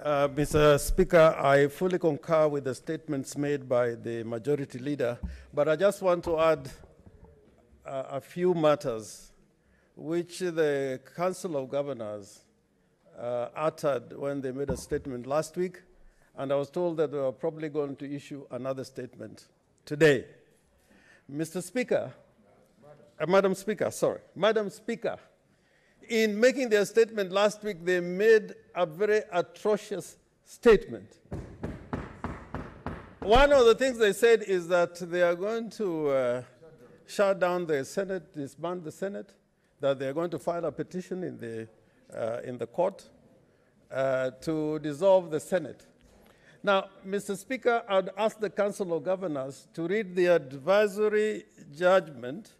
Mr. Speaker, I fully concur with the statements made by the Majority Leader, but I just want to add a few matters which the Council of Governors uttered when they made a statement last week, and I was told that they were probably going to issue another statement today. Mr. Speaker, Madam Speaker, in making their statement last week, they made a very atrocious statement. One of the things they said is that they are going to shut down the Senate, disband the Senate, that they are going to file a petition in the court to dissolve the Senate. Now, Mr. Speaker, I'd ask the Council of Governors to read the advisory judgment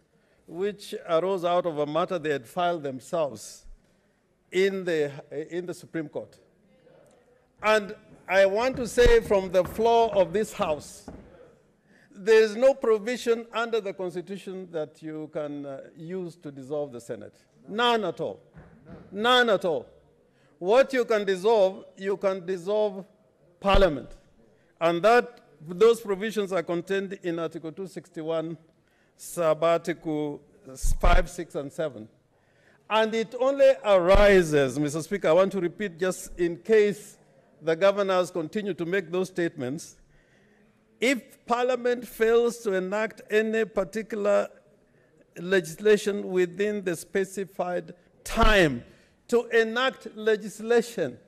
which arose out of a matter they had filed themselves in the Supreme Court. And I want to say from the floor of this House, there is no provision under the Constitution that you can use to dissolve the Senate. None at all. None at all. What you can dissolve Parliament. And those provisions are contained in Article 261, Sub-Article 5, 6, and 7. And it only arises, Mr. Speaker, I want to repeat just in case the governors continue to make those statements, if Parliament fails to enact any particular legislation within the specified time to enact legislation,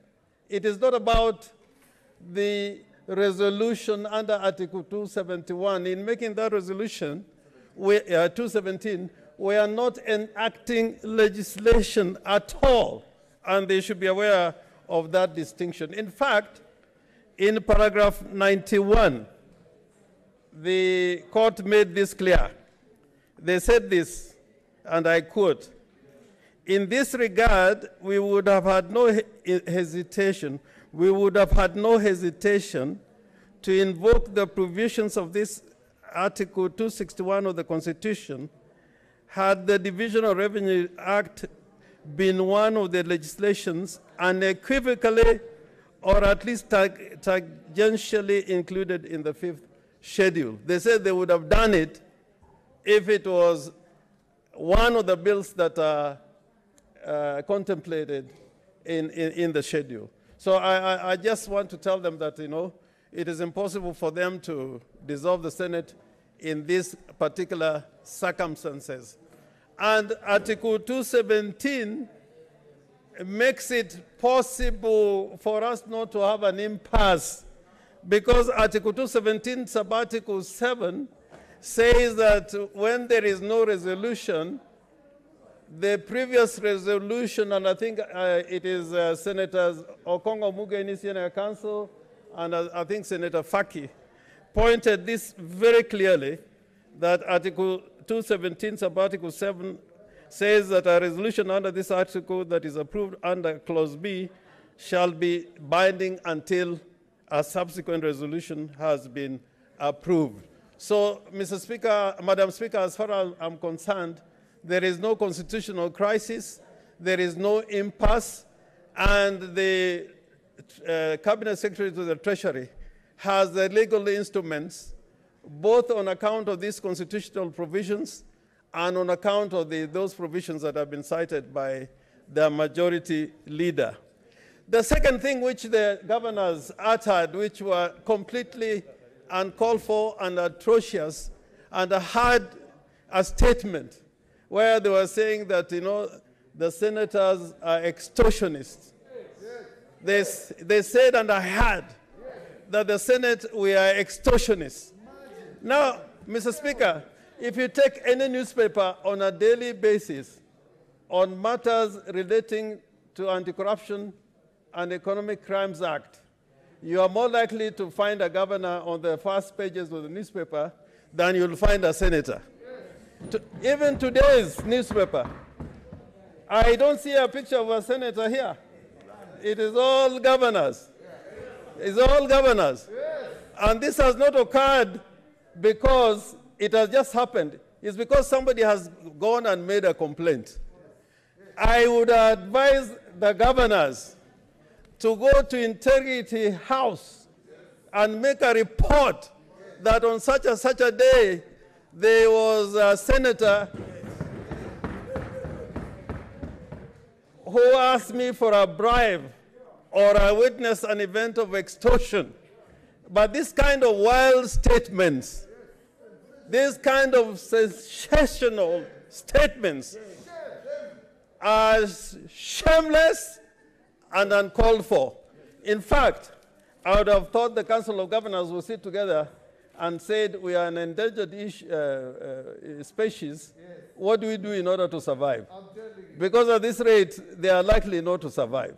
it is not about the resolution under Article 271. In making that resolution, 217, we are not enacting legislation at all, and they should be aware of that distinction. In fact, in paragraph 91, the court made this clear. They said this, and I quote, "In this regard, we would have had no hesitation to invoke the provisions of this Article 261 of the Constitution had the Division of Revenue Act been one of the legislations unequivocally or at least tangentially included in the 5th schedule." They said they would have done it if it was one of the bills that are contemplated in the schedule. So I just want to tell them that, it is impossible for them to dissolve the Senate in these particular circumstances. And Article 217 makes it possible for us not to have an impasse, because Article 217, Sub-Article 7, says that when there is no resolution, the previous resolution, and I think it is Senators Okongo Mugeni, Senior Counsel, and I think Senator Faki, pointed this very clearly, that Article 217, Sub-Article 7, says that a resolution under this article that is approved under Clause B shall be binding until a subsequent resolution has been approved. So, Mr. Speaker, Madam Speaker, as far as I'm concerned, there is no constitutional crisis, there is no impasse, and the Cabinet Secretary to the Treasury has the legal instruments, both on account of these constitutional provisions and on account of those provisions that have been cited by the Majority Leader. The second thing which the governors uttered, which were completely uncalled for and atrocious, and had a statement where they were saying that, the senators are extortionists. They said, and I heard, that the Senate, we are extortionists. Now, Mr. Speaker, if you take any newspaper on a daily basis on matters relating to Anti-Corruption and Economic Crimes Act, you are more likely to find a governor on the first pages of the newspaper than you'll find a senator. Even today's newspaper, I don't see a picture of a senator here. It is all governors. It's all governors. And this has not occurred because it has just happened. It's because somebody has gone and made a complaint. I would advise the governors to go to Integrity House and make a report that on such and such a day there was a senator who asked me for a bribe or I witnessed an event of extortion. But this kind of wild statements, this kind of sensational statements are shameless and uncalled for. In fact, I would have thought the Council of Governors would sit together and said, we are an endangered species. What do we do in order to survive? Because at this rate, they are likely not to survive.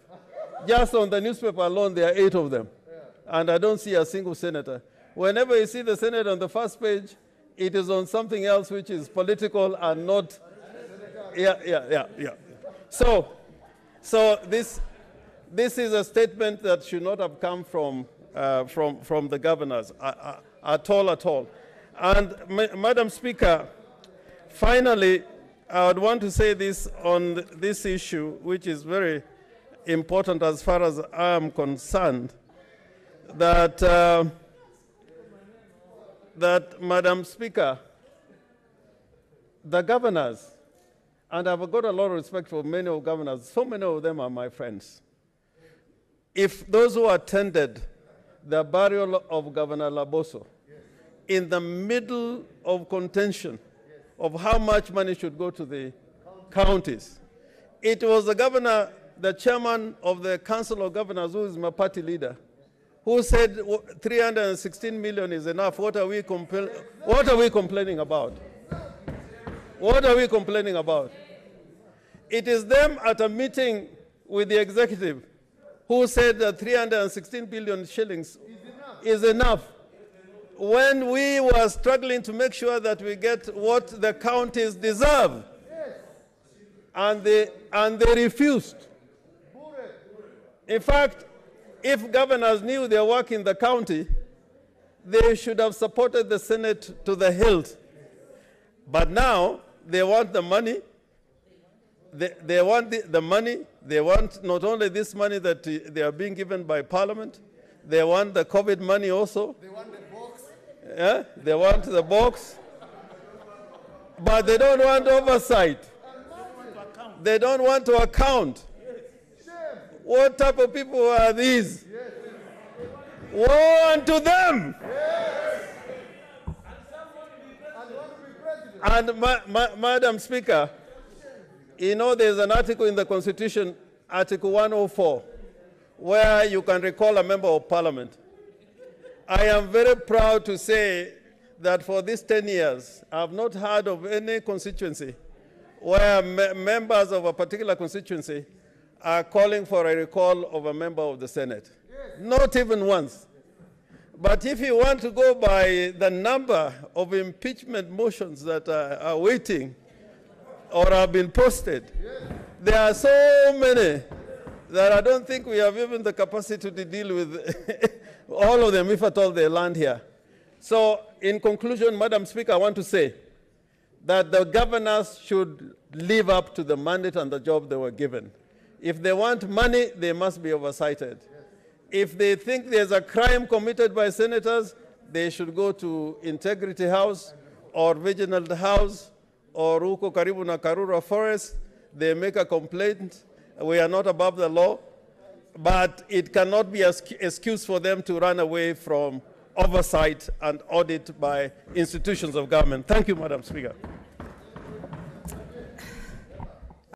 Just on the newspaper alone, there are 8 of them. And I don't see a single senator. Whenever you see the Senate on the first page, it is on something else which is political and not, yeah. So this is a statement that should not have come from the governors at all. And Madam Speaker, finally, I would want to say this on this issue, which is very important as far as I am concerned, that Madam Speaker, the governors, and I've got a lot of respect for many of governors, so many of them are my friends. If those who attended the burial of Governor Laboso in the middle of contention of how much money should go to the counties, it was the governor, the chairman of the Council of Governors, who is my party leader, who said 316 million is enough. What are we complaining about? What are we complaining about? It is them at a meeting with the executive who said that 316 billion shillings is enough. When we were struggling to make sure that we get what the counties deserve, and they refused. In fact, if governors knew their work in the county, they should have supported the Senate to the hilt. But now they want the money. They want the money. They want not only this money that they are being given by Parliament, they want the COVID money also. They want the box. Yeah, they want the box. But they don't want oversight. They don't want to account. What type of people are these? Woe unto them! And Madam Speaker, you know there's an article in the Constitution, Article 104, where you can recall a member of Parliament. I am very proud to say that for these 10 years, I have not heard of any constituency where members of a particular constituency are calling for a recall of a member of the Senate. Not even once. But if you want to go by the number of impeachment motions that are waiting or have been posted, there are so many that I don't think we have even the capacity to deal with all of them, if at all they land here. So in conclusion, Madam Speaker, I want to say that the governors should live up to the mandate and the job they were given. If they want money, they must be oversighted. If they think there's a crime committed by senators, they should go to Integrity House or Vigilant House or Uko Karibu na Karura Forest. They make a complaint. We are not above the law, but it cannot be an excuse for them to run away from oversight and audit by institutions of government. Thank you, Madam Speaker.